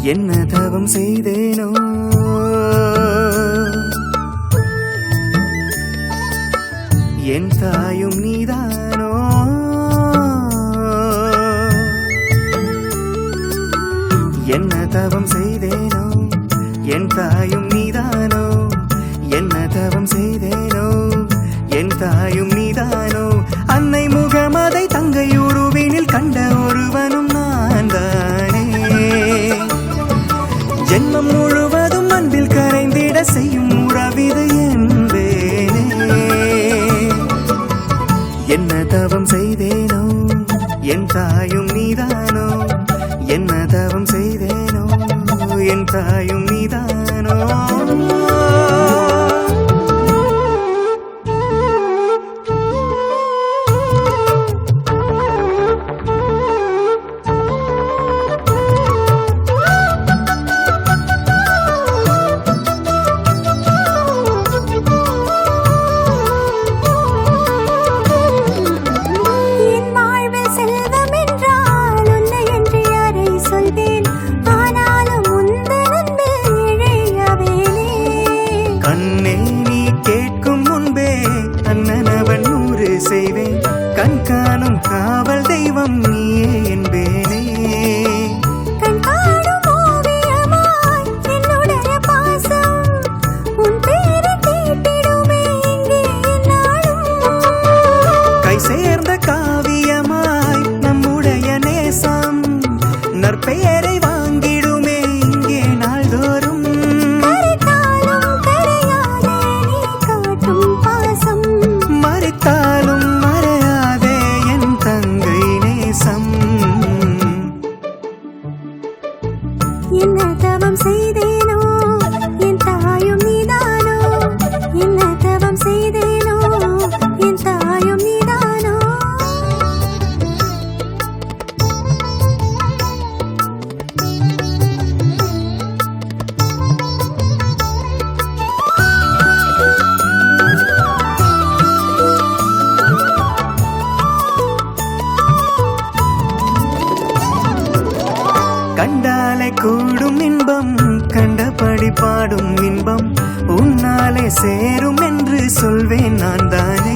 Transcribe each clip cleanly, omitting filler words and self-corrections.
என்ன தவம் செய்தேனோ என் தாயும் நீதானோ என்ன தவம் செய்தேனோ என் தாயும் நீதானோ என்ன தவம் செய்தேனோ என் தாயும் நீதானோ அன்னை முகமதை தங்கை உருவினில் கண்ட ஒருவனும் நான் தானே ஜென்மம் முழுவதும் அன்பில் கரைந்திட செய்யும் உறவிது என்பேனே என்ன தவம் செய்தேனோ என் தாயும் நீதானோ என்ன தவம் செய்தேனோ என் தாயும் நீதானோ கண்காணும் காவல் தெய்வம் நீயே என்பேனே கண்காணும் ஓவியமாய் என்னுடைய பாசம் உன் பேரை கேட்டிடுமே இங்கே நாளும் கை சேர்ந்த காவியமாய் நம்முடைய நேசம் நற்பெயரை வாங்கிடுமே இங்கே நாள்தோறும் கரைத்தாலும் கரையாதே நீ காட்டும் பாசம் மறைத்தாலும் என்ன தவம் செய்தேனோ என் தாயும் நீதானோ என்ன தவம் செய்தேனோ என் தாயும் நீதானோ கண்டாலே கூடும் இன்பம் கண்டபடி பாடும் இன்பம் உன்னாலே சேரும் என்று சொல்வேன் நான் தானே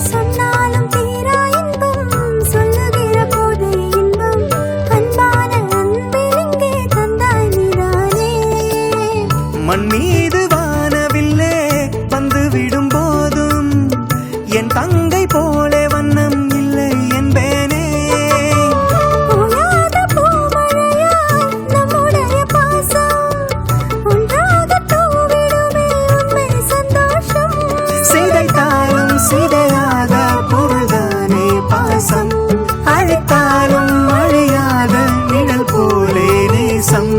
சொன்னாலும் தீரா இன்பம் சொல்லுகிற போதே இன்பம் அன்பான அன்பில் இங்கே தந்தாய் நீதானே மண் மீது வானவில்லே வந்து விடும் போதும் என் தங்கை போலே வண்ணம் இல்லை என்பேனே சிதையாத பொருள்தானே பாசம் அழைத்தாலும் அழியாத நிழல் போலே நேசம்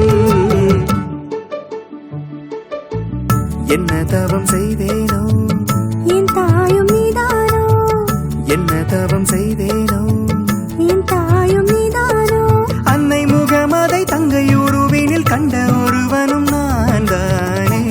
என்ன தவம் செய்தேனோ என் தாயும் நீதானோ என்ன தவம் செய்தேனோ என் தாயும் நீதானோ அன்னை முகமதை தங்கை உருவினில் கண்ட ஒருவனும் நான் தானே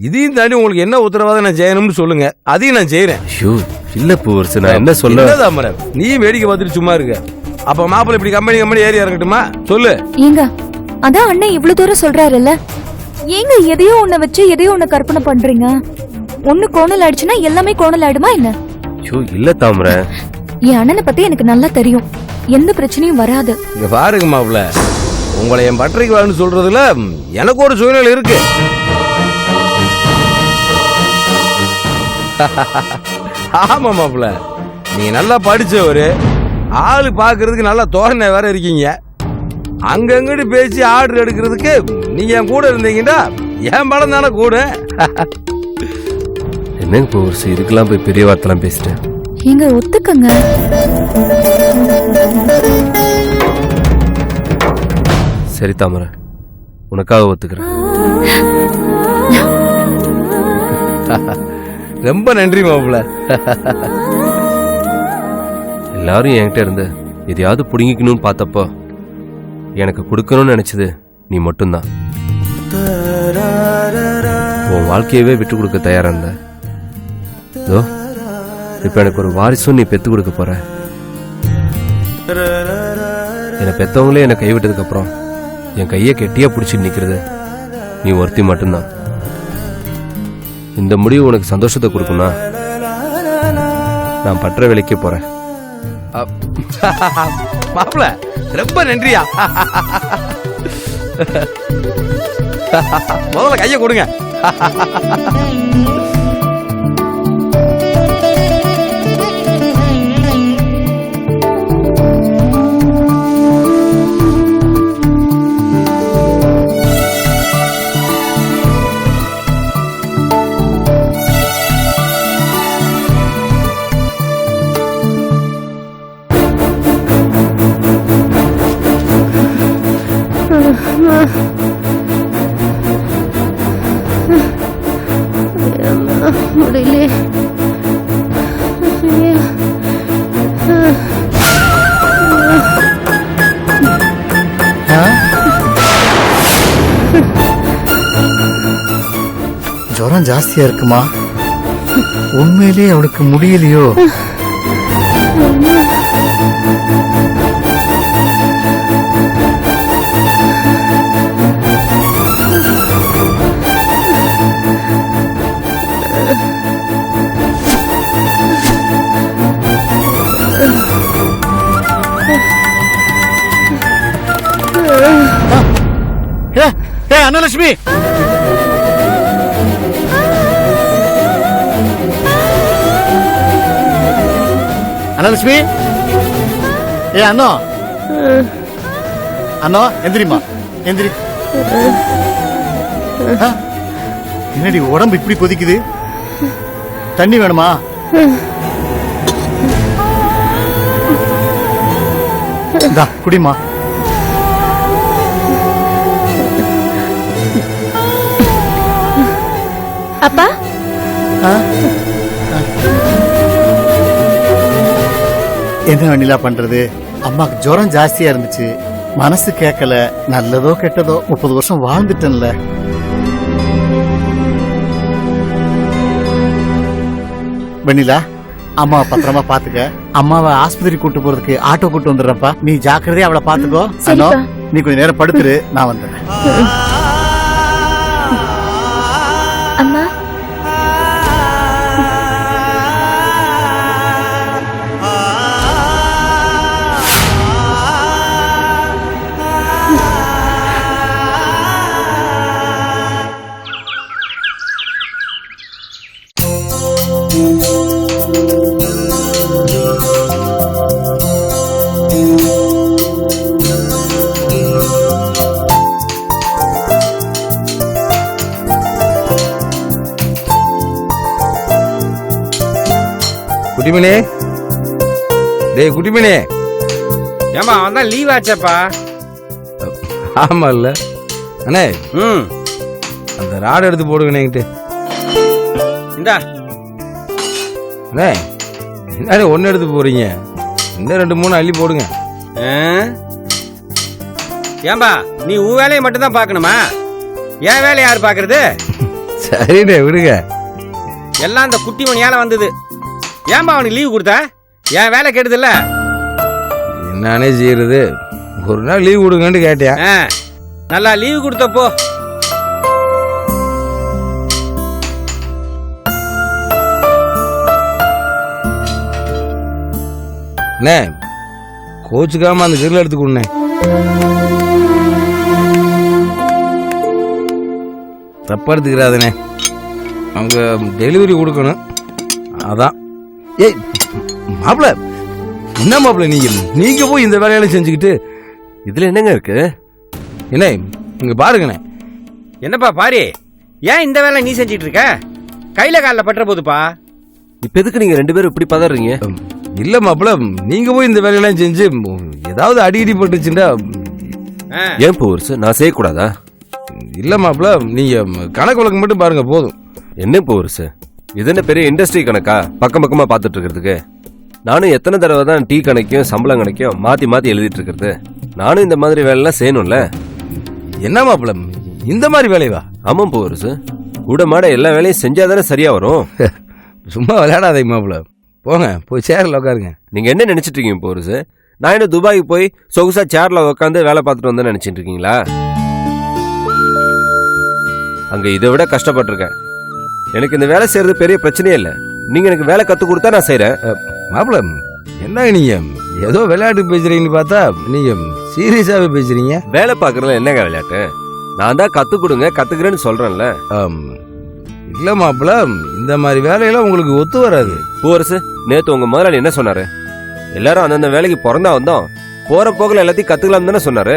இதையும் தாண்டி உங்களுக்கு என்ன உத்தரவாதம் நான் செய்யணும்னு சொல்லுங்க, அதையும் நான் செய்யறேன். இல்ல பூவரசு, நான் என்ன சொல்ல தாமரை, நீ வேடிக்கை பார்த்துட்டு சும்மா இருக்க. அப்ப மாப்பிள்ளை இப்படி கம்பெனி ஏறி இறங்கட்டுமா சொல்லு. ஏங்க அதான் அண்ணன் இவ்வளவு தூரம் சொல்றாருல்ல, ஏங்க எதையோ ஒண்ணு வச்சு எதையோ ஒண்ணு கற்பனை பண்றீங்க? ஒண்ணு கோணல் ஆயிடுச்சுன்னா எல்லாமே கோணல் ஆயிடுமா என்ன? இல்ல தாமரை, என் அண்ணனை பத்தி எனக்கு நல்லா தெரியும், எந்த பிரச்சனையும் வராது. இங்க பாருங்க மாப்பிள்ள, உங்களை என் பட்டறைக்கு வான்னு சொல்றதுல எனக்கு ஒரு சூழ்நிலை இருக்கு. ஆமா மாப்பிள்ள, நீங்க நல்லா படிச்சவரு, ஆளு பாக்குறதுக்கு நல்லா தோரணை வேற இருக்கீங்க. அங்கங்கிட்டு பேசி ஆர்டர் எடுக்கிறதுக்கு நீங்க என் கூட இருந்தீங்கன்னா என் படம் தானே கூட. என்னங்க பூவரசு, இதுக்கெல்லாம் போய் பெரிய வார்த்தைலாம் பேசிட்டேன். ஏங்க ஒத்துக்கங்க. சரி தாமரை, உனக்காக ஒத்துக்கிறேன். ரொம்ப நன்றி மாப்பிள்ள. எல்லாரும் என்கிட்ட இருந்து எதையாவது புடுங்கிக்கணும்னு பார்த்தப்போ எனக்கு கொடுக்கணும்னு நினைச்சது நீ மட்டும்தான். உன் வாழ்க்கையவே விட்டு கொடுக்க தயாரா இருந்த. இதோ இப்ப எனக்கு ஒரு வாரிசும் நீ பெத்து கொடுக்க போற. என்னை பெத்தவங்களே என்னை கைவிட்டதுக்கு அப்புறம் என் கையை கெட்டியா பிடிச்சி நிக்கிறது நீ ஒருத்தி மட்டும்தான். இந்த முடிவு உனக்கு சந்தோஷத்தை கொடுக்கும்னா நான் பற்ற வேலைக்கே போறேன். மாப்பிள்ள ரொம்ப நன்றியா. முதல்ல கைய கொடுங்க. முடியல. ஜுரம் ஜாஸ்தியா இருக்குமா? உண்மையிலேயே அவளுக்கு முடியலையோ? அன்னலட்சுமி, அன்னலட்சுமி, அண்ணா அண்ணா எந்திரிமா, எந்திரி. என்னடி உடம்பு இப்படி கொதிக்குது? தண்ணி வேணுமா? இந்தா குடிமா. அப்பா, என்ன வெண்ணிலா பண்றது? அம்மாக்கு ஜுரம் ஜாஸ்தியா இருந்துச்சு, மனசு கேட்கல. நல்லதோ கெட்டதோ 30 வருஷம் வாழ்ந்துட்டேன்ல. வெண்ணிலா, அம்மாவை பத்திரமா பாத்துக்க. அம்மாவை ஆஸ்பத்திரி கூட்டு போறதுக்கு ஆட்டோ கூட்டு வந்துடுறப்பா. நீ ஜாக்கிரதையா அவளை பாத்துக்கோ. அண்ணா, நீ கொஞ்ச நேரம் படுத்துரு, நான் வந்துடுறேன். அம்மா, குட்டிமணி, டேய் குட்டிமணி. ஏமா அவன் தான் லீவ் ஆச்சப்பா. ஆமா இல்ல அண்ணே. அந்த ராடு எடுத்து போடுங்கண்ணே. இந்தா அண்ணே, என்ன ஒன்னு எடுத்து போறீங்க? இன்னும் 2-3 அள்ளி போடுங்க. ஏம்பா நீ உன் வேலையை மட்டும் தான் பாக்கணுமா? என் வேலையை யாரு பாக்குறது? சரிண்ணே விடுங்க. எல்லாம் அந்த குட்டி மணியால வந்தது. ஏன்பா அவனுக்கு லீவ் கொடுத்த? என் வேலை கெடுதுல்ல. என்னன்னே செய்யறது? ஒரு நாள் லீவ் கொடுங்கன்னு கேட்டேன். நல்லா லீவ் கொடுத்தப்போ. அண்ணே, கோச்சுக்காம அந்த கிரில் எடுத்து கொடுண்ணே. தப்பா எடுத்துக்கிறாதுண்ணே, அவங்க டெலிவரி கொடுக்கணும், அதான். ஏய் மாப்பிள்ள, என்ன மாப்பிள்ள நீங்க போய் இந்த வேலையெல்லாம் செஞ்சுக்கிட்டு இதுல என்னங்க இருக்கு? என்ன இங்க பாருங்கண்ணே. என்னப்பா பாரு, ஏன் இந்த வேலை நீ செஞ்சிட்டு இருக்க? கையில காலில் பற்ற போதுப்பா. இப்ப எதுக்கு நீங்க 2 பேரும் இப்படி பதறீங்க? இல்ல மாப்பிள, நீங்க போய் இந்த வேலையெல்லாம் செஞ்சு ஏதாவது அடிக்கடி பட்டுச்சுண்டா. ஏன் பூவரசு, நான் செய்யக்கூடாதா? இல்ல மாப்பிள, நீங்க கணக்கு வழக்கு மட்டும் பாருங்க போதும். என்ன பூவரசு, இது என்ன பெரிய இண்டஸ்ட்ரி கணக்கா பக்கம் பக்கமா பாத்துட்டு இருக்கிறதுக்கு? நானும் எத்தனை தடவை தான் டீ கணக்கையும் சம்பளம் கணக்கையும் மாத்தி மாத்தி எழுதிட்டு இருக்கிறது. நானும் இந்த மாதிரி வேலைலாம் செய்யணும்ல. என்ன மாப்பிள இந்த மாதிரி வேலைவா? ஆமாம் பூவரசு, கூட மாட எல்லா வேலையும் செஞ்சாதானே சரியா வரும். சும்மா விளையாடாதே மாப்பிள, போங்க போய் சேர்ல உட்காருங்க. நீங்க என்ன நினைச்சிட்டு இருக்கீங்க பூவரசு? நான் என்ன துபாய்க்கு போய் சொகுசா சேர்ல உட்காந்து வேலை பார்த்துட்டு வந்தேன்னு நினைச்சிட்டு இருக்கீங்களா? அங்க இதை விட கஷ்டப்பட்டிருக்கேன். எனக்கு இந்த வேலை செய்யறது பெரிய பிரச்சனையே இல்லை. நீங்க எனக்கு வேலை கத்து கொடுத்தா நான் செய்யறேன். மாப்பிள என்ன நீங்க ஏதோ விளையாட்டு பேசுறீங்கன்னு பார்த்தா நீங்க சீரியஸாவே பேசுறீங்க. வேலை பார்க்கறதுல என்னங்க விளையாட்டு? நான் தான் கத்து கொடுங்க கத்துக்கிறேன்னு சொல்றேன்ல. இல்ல மாப்பிள, இந்த மாதிரி வேலையெல்லாம் உங்களுக்கு ஒத்து வராது. பூவரசு, நேத்து உங்க முதலாளி என்ன சொன்னாரு? எல்லாரும் அந்தந்த வேலைக்கு பிறந்தா வந்தோம், போற போகல எல்லாத்தையும் கத்துக்கலாம் தானே சொன்னாரு.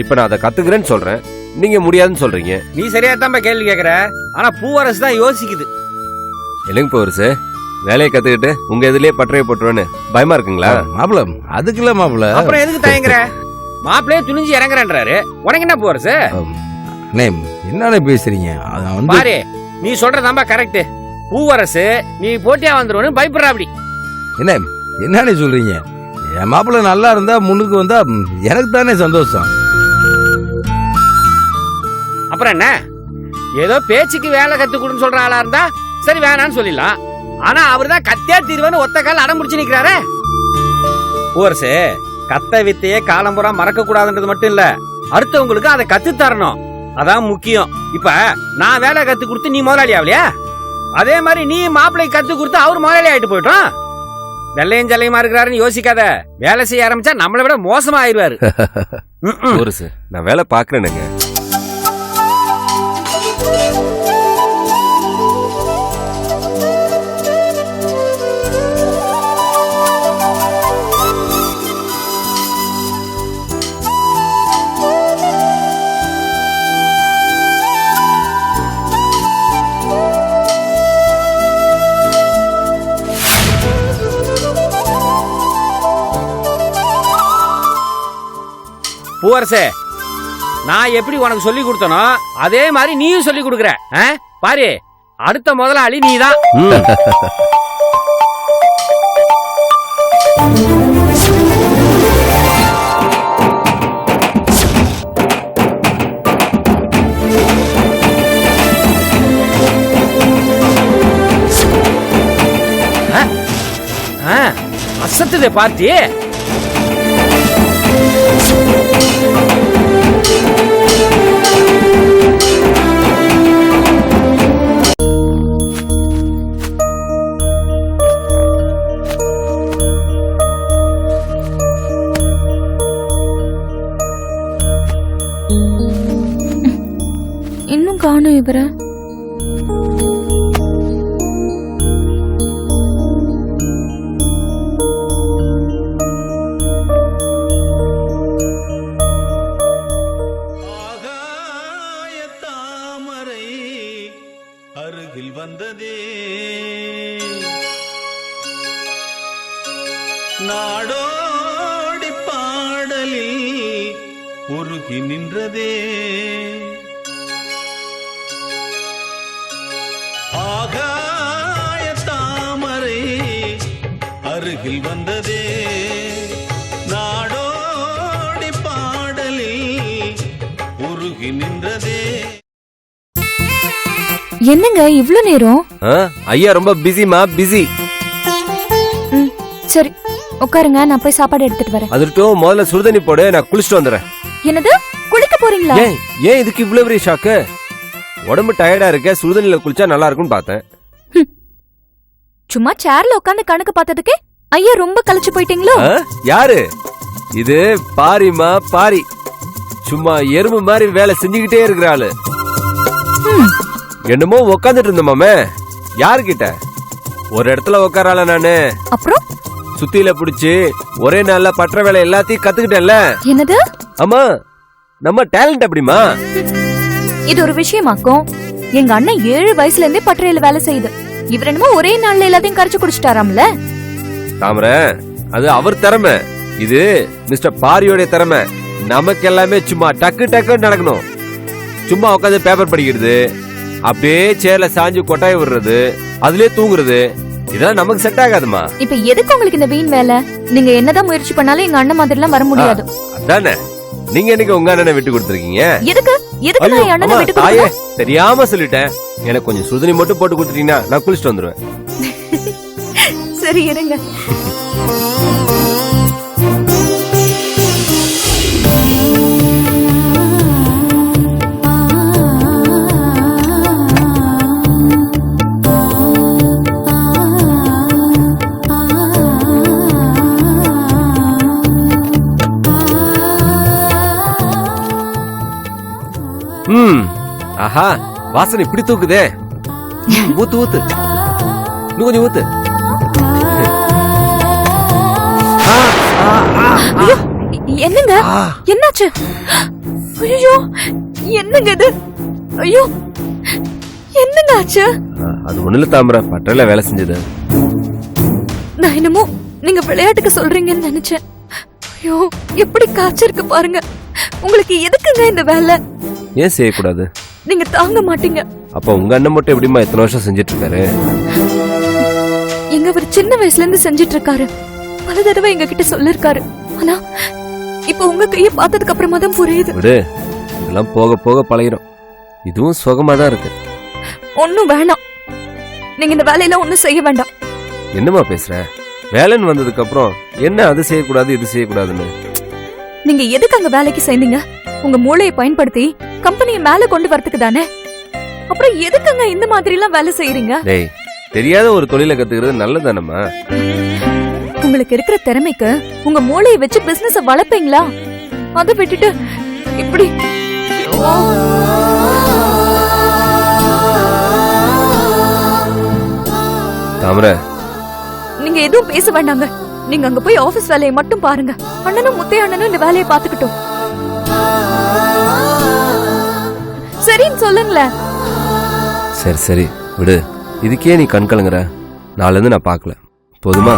இப்ப நான் அதை கத்துக்கிறேன்னு சொல்றேன், நீங்க முடியாதுன்னு சொல்றீங்க. நீ சரியா தான் கேள்வி கேக்குற, ஆனா பூவரசு தான் யோசிக்குது. இல்லைங்க பூவரசு, வேலையை கத்துக்கிட்டு உங்க இதுலயே பற்றைய போட்டுருவேன்னு பயமா இருக்குங்களா? மாப்பிள அதுக்கு இல்ல மாப்பிள. அப்புறம் எதுக்கு தயங்குற? மாப்பிளையே துணிஞ்சு இறங்குறேன்றாரு, உனக்கு என்ன பூவரசு? என்னன்னு பேசுறீங்க? பாரு, நீ சொல்றதாம்பா கரெக்ட். பூவரசு நீ போட்டியா வந்துருவனு பயப்படுறா. அப்படி என்னன்னு சொல்றீங்க? என் மாப்பிள்ள நல்லா இருந்தா முன்னுக்கு வந்தா எனக்கு தானே சந்தோஷம். அப்புறம் என்ன, ஏதோ பேச்சுக்கு வேலை கத்துக்கணும்னு சொல்ற ஆளா இருந்தா சரி வேணான்னு சொல்லிடலாம். ஆனா அவர்தான் கத்தியா தீர்வன்னு ஒத்த கால அடம் முடிச்சு நிக்கிறாரு. பூவரசு, கத்த வித்தையே காலம்புறா மறக்க கூடாதுன்றது மட்டும் இல்ல, அடுத்தவங்களுக்கு அதை கத்து தரணும், அதான் முக்கியம். இப்ப நான் வேலை கத்து கொடுத்து நீ முதலாளி ஆகலையா? அதே மாதிரி நீ மாப்பிள்ளை கத்து கொடுத்து அவர் முதலாளி ஆயிட்டு போயிட்டோம். வெள்ளையும் ஜல்லையுமா இருக்கிறாருன்னு யோசிக்காத. வேலை செய்ய ஆரம்பிச்சா நம்மளை விட மோசமா ஆயிடுவாரு. பூவரசு, நான் வேலை பாக்குறேனுங்க. பூவரசே, நான் எப்படி உனக்கு சொல்லி கொடுத்தனோ அதே மாதிரி நீயும் சொல்லி கொடுக்குற. பாரு, அடுத்த முதலாளி நீதான். அசத்துதே பார்ட்டி. இன்னும் காணும் இவர. தாமரை அருகில் வந்ததே, நாடோடி பாடலில் உருகி நின்றதே, ஆகாய தாமரை அருகில் வந்ததே, நாடோடி பாடலில் உருகி நின்றதே. என்னங்க இவ்ளோ நேரம்? ஐயா ரொம்ப பிஸிமா, பிஸி. சரி உட்காருங்க, நான் போய் சாப்பாடு எடுத்துட்டு வரேன். அதுட்டும் முதல்ல சுடுதண்ணி போடு, நான் குளிச்சுட்டு வந்துடுறேன். என்னது, குளிக்க போறீங்களா? ஏன் இதுக்கு இவ்வளவு பெரிய ஷாக்கு? உடம்பு டயர்டா இருக்க, சுடுதண்ணில குளிச்சா நல்லா இருக்கும்னு பார்த்தேன். சும்மா சேர்ல உட்காந்து கணக்கு பார்த்ததுக்கே ஐயா ரொம்ப களைச்சு போயிட்டீங்களோ? யாரு இது? பாரிமா பாரி, சும்மா எறும்பு மாதிரி வேலை செஞ்சுக்கிட்டே இருக்கிறாளு. என்னமோ உக்காந்துட்டு இருந்தோமாமே, யாருக்கிட்ட? ஒரு இடத்துல உட்காரால நானு. அப்புறம் சுத்தியில புடிச்சு ஒரே நாள்ல பற்ற வேலை எல்லாத்தையும் கத்துக்கிட்டேன்ல. என்னது? ஆமா, நம்ம டேலண்ட் அப்படிமா. இது ஒரு விஷயமாக்கும். எங்க அண்ணன் 7 வயசுல இருந்தே பட்டறையில வேலை செய்யுது. இவர் என்னமோ ஒரே நாள்ல எல்லாத்தையும் கரைச்சு குடிச்சிட்டாராம்ல. தாமரை, அது அவர் திறமை. இது மிஸ்டர் பாரியோட திறமை. நமக்கு எல்லாமே சும்மா டக்கு டக்குன்னு நடக்கணும். சும்மா உட்காந்து பேப்பர் படிக்கிறது, அப்படியே சேர்ல சாஞ்சு கொட்டாய் விடுறது, அதுலயே தூங்குறது, இதெல்லாம் நமக்கு செட் ஆகாதுமா. இப்ப எதுக்கு உங்களுக்கு இந்த வீண் வேலை? நீங்க என்னதான் முயற்சி பண்ணாலும் எங்க அண்ணன் மாதிரி எல்லாம் வர முடியாது. அதானே, நீங்க என்னைக்கு உங்க அண்ணனை விட்டு கொடுத்துருக்கீங்க? எதுக்கு எதுக்கு நான் என் அண்ணனை விட்டு கொடுக்கணும்? தெரியாம சொல்லிட்டேன். எனக்கு கொஞ்சம் சுடுதண்ணி மட்டும் போட்டு கொடுத்துட்டீங்கன்னா நான் குளிச்சுட்டு வந்துருவேன். சரி இருங்க. ஆஹா, வாசனை இப்படி தூக்குதே. ஊத்து ஊத்து, இன்னும் கொஞ்சம் ஊத்து. என்னங்க என்னாச்சு? ஐயோ என்னங்க இது? ஐயோ என்னங்க ஆச்சு? அது ஒண்ணுல தாமரை, பட்டறையில வேலை செஞ்சது. நான் என்னமோ நீங்க விளையாட்டுக்கு சொல்றீங்கன்னு நினைச்சேன். ஐயோ எப்படி காய்ச்சிருக்கு பாருங்க. உங்களுக்கு எதுக்குங்க இந்த வேலை? ஏன் செய்யக்கூடாது? நீங்க தாங்க மாட்டீங்க. அப்ப உங்க அண்ணன் மட்டும் எப்படிமா இத்தனை வருஷம் செஞ்சிட்டு இருக்காரு? எங்க அவர் சின்ன வயசுல இருந்து செஞ்சிட்டு இருக்காரு. பல தடவை எங்க கிட்ட சொல்லிருக்காரு. ஆனா இப்ப உங்க கைய பார்த்ததுக்கு அப்புறமா தான் புரியுது. விடு, இதெல்லாம் போக போக பழகிடும். இதுவும் சுகமா தான் இருக்கு. ஒண்ணும் வேணாம், நீங்க இந்த வேலையெல்லாம் ஒண்ணும் செய்ய வேண்டாம். என்னமா பேசுற? வேலைன்னு வந்ததுக்கு அப்புறம் என்ன அது செய்யக்கூடாது இது செய்யக்கூடாதுன்னு? நீங்க எதுக்கு அங்க வேலைக்கு சேர்ந்தீங்க? உங்க மூளையை பயன்படுத்தி கம்பெனியை மேல கொண்டு வரதுக்கு தானே. அப்புறம் எதுக்குங்க இந்த மாதிரி எல்லாம் வேலை செய்யறீங்க? டேய், தெரியாத ஒரு தொழிலை கத்துக்கிறது நல்லதானம்மா. உங்களுக்கு இருக்கிற திறமைக்கு உங்க மூளையை வச்சு பிசினஸ் வளர்ப்பீங்களா? அதை விட்டுட்டு இப்படி தாமரை, நீங்க எதுவும் பேச வேண்டாங்க. நீங்க அங்க போய் ஆபீஸ் வேலையை மட்டும் பாருங்க. அண்ணனும் முத்தைய அண்ணனும் இந்த வேலையை பாத்துக்கிட்டோம். சரின்னு சொல்லுங்களேன். சரி சரி விடு. இதுக்கே நீ கண் கலங்குற. நாளைல இருந்து நான் பாக்கல, போதுமா?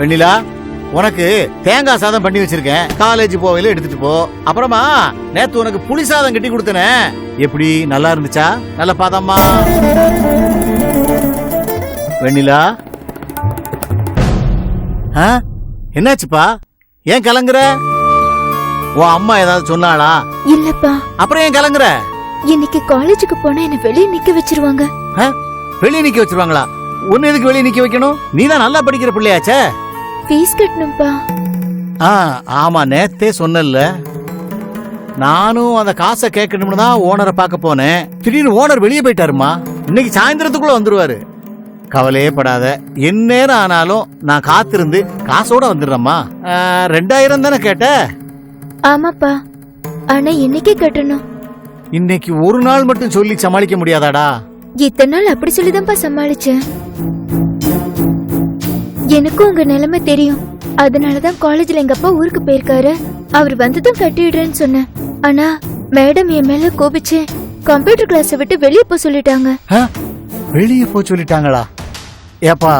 வெண்ணிலா, உனக்கு தேங்காய் சாதம் பண்ணி வச்சிருக்கேன். காலேஜ் போவையில எடுத்துட்டு போ. அப்புறமா நேத்து உனக்கு புளி சாதம் கட்டி கொடுத்தனே, எப்படி நல்லா இருந்துச்சா? நல்ல பாதம்மா. வெண்ணிலா, என்னாச்சுப்பா? ஏன் கலங்குற? உன் அம்மா ஏதாவது சொன்னாளா? இல்லப்பா. அப்புறம் ஏன் கலங்குற? இன்னைக்கு காலேஜுக்கு போனா என்ன வெளியே நிக்க வச்சிருவாங்க. வெளியே நிக்க வச்சிருவாங்களா? உன்ன எதுக்கு வெளியே நிக்க வைக்கணும்? நீதான் நல்லா படிக்கிற பிள்ளையாச்சே. ஃபீஸ் கட்டணும்பா. ஆமா, நேத்தே சொன்னல. நானும் அந்த காசை கேட்கணும்னு தான் ஓனரை பார்க்க போனேன். திடீர்னு ஓனர் வெளியே போயிட்டாருமா. இன்னைக்கு சாயந்தரத்துக்குள்ள வந்துருவாரு. கவலையே படாத, என் நேரம் ஆனாலும் நான் காத்திருந்து காசோட வந்துடுறேம்மா. 2000 தானே கேட்ட? ஆமாப்பா, ஆனா இன்னைக்கே கட்டணும். இன்னைக்கு ஒரு நாள் மட்டும் சொல்லி சமாளிக்க முடியாதாடா? இத்தனை நாள் அப்படி சொல்லிதான்ப்பா சமாளிச்சேன். எனக்கும் உங்க நிலைமை தெரியும். அதனாலதான் காலேஜ்ல எங்க அப்பா ஊருக்கு போயிருக்காரு. அவர் வந்ததும் கட்டிடுறேன்னு சொன்னேன். ஆனா மேடம் என் மேல கோபிச்சு கம்ப்யூட்டர் கிளாஸை விட்டு வெளியே போக சொல்லிட்டாங்க. வெளியே போக சொல்லிட்டாங்களா? ஏப்பா,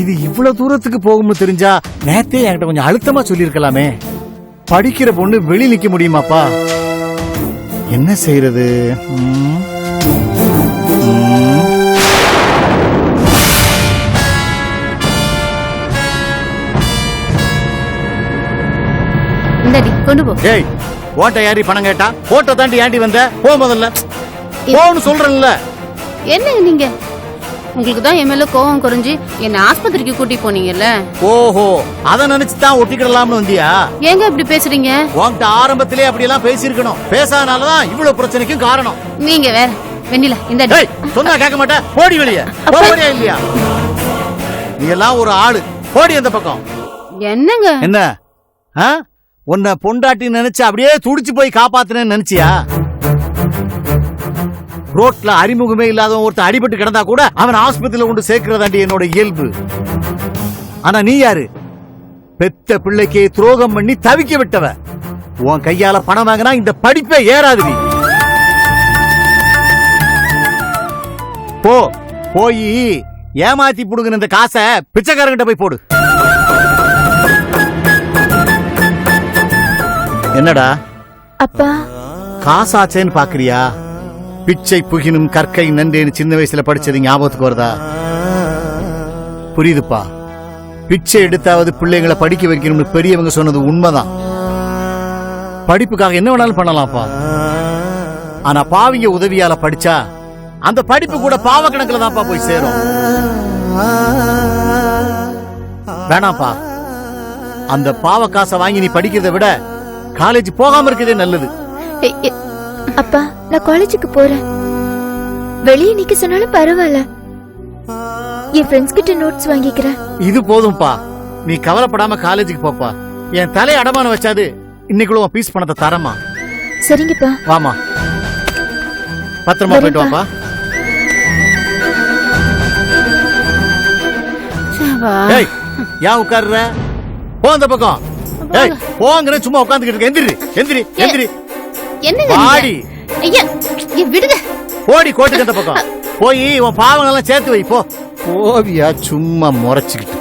இது இவ்வளவு தூரத்துக்கு போகும்னு தெரிஞ்சா நேத்தே என்கிட்ட கொஞ்சம் அழுத்தமா சொல்லிருக்கலாமே. படிக்கிற பொண்ணு வெளியே நிக்க முடியுமாப்பா? என்ன செய்யறது? இந்தாடி கொண்டு போ. ஏய் ஓட்ட யாரி பணம் கேட்டா ஓட்ட தாண்டி ஏண்டி வந்த? போ முதல்ல போன்னு சொல்றேன்ல. என்னங்க நீங்க? உங்களுக்கு தான் என் மேல கோவம் குறைஞ்சு என்ன ஆஸ்பத்திரிக்கு கூட்டி போனீங்கல்ல. ஓஹோ அத நினைச்சு தான் ஒட்டிக்கிடலாம்னு வந்தியா? ஏங்க இப்படி பேசுறீங்க? உன்கிட்ட ஆரம்பத்திலே அப்படி எல்லாம் பேசியிருக்கணும். பேசாதனாலதான் இவ்வளவு பிரச்சனைக்கும் காரணம். நீங்க வேற. வெண்ணிலா இந்த ஏய் சொன்னா கேட்க மாட்டேன். போடி வெளியே. போறியா இல்லையா? நீ எல்லாம் ஒரு ஆளு. போடி அந்த பக்கம். என்னங்க? என்ன உன்னை பொண்டாட்டி நினைச்சு அப்படியே துடிச்சு போய் காப்பாத்துனேன்னு நினைச்சியா? ரோட்ல அறிமுகமே இல்லாதவன் ஒருத்தர் அடிபட்டு கிடந்தா கூட அவன் ஆஸ்பத்திரியில கொண்டு சேர்க்கிறதாண்டி என்னோட இயல்பு. ஆனா நீ யாரு? பெத்த பிள்ளைக்கு துரோகம் பண்ணி தவிக்க விட்டவ. உன் கையால பணம் வாங்கினா இந்த படிப்பே ஏறாது. நீ போ போய் ஏமாத்தி புடுங்கின இந்த காசை பிச்சைக்காரங்கிட்ட போய் போடு. என்னடா அப்பா காசாச்சேன்னு பாக்குறியா? பிச்சை புகினும் கற்கை நன்றேன்னு சின்ன வயசுல படிச்சது ஞாபகத்துக்கு வருதா? புரியுதுப்பா. பிச்சை எடுத்தாவது பிள்ளைங்களை படிக்க வைக்கணும்னு பெரியவங்க சொன்னது உண்மைதான். படிப்புக்காக என்ன வேணாலும் பண்ணலாம்ப்பா. ஆனா பாவிங்க உதவியால படிச்சா அந்த படிப்பு கூட பாவ கணக்குல தான்ப்பா போய் சேரும். வேணாப்பா. அந்த பாவ காசை வாங்கி நீ படிக்கிறதை விட காலேஜ் போகாம இருக்கிறதே நல்லது. அப்பா நான் காலேஜுக்கு போறேன். வெளியே நிக்க சொன்னாலும் பரவாயில்ல. என் ஃப்ரெண்ட்ஸ் கிட்ட நோட்ஸ் வாங்கிக்கிறேன். இது போதும்பா. நீ கவலைப்படாம காலேஜுக்கு போப்பா. என் தலை அடமானம் வச்சாது இன்னைக்குள்ள பீஸ் பணத்தை தரமா? சரிங்கப்பா. வாமா பத்திரமா போயிட்டு வாப்பா. ஏய் ஏன் உட்கார்ற? போ அந்த பக்கம். ஏய் போங்கற சும்மா உட்கார்ந்துகிட்டு இருக்க. எந்திரி எந்திரி எந்திரி. என்னங்க வாடி. ஐயா விடுங்க. போடி கோட்டுக்கு அந்த பக்கம். போய் உன் பாவங்கள் எல்லாம் சேர்த்து வை. போ. போவியா சும்மா முறைச்சுக்கிட்டு.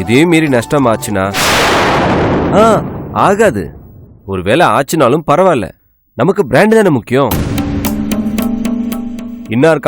இதே மீறி நஷ்டம் ஆச்சுனா ஆகாது. ஒருவேளை ஆச்சுனாலும் பரவாயில்ல. நமக்கு பிராண்ட் தானே முக்கியம். இன்னார்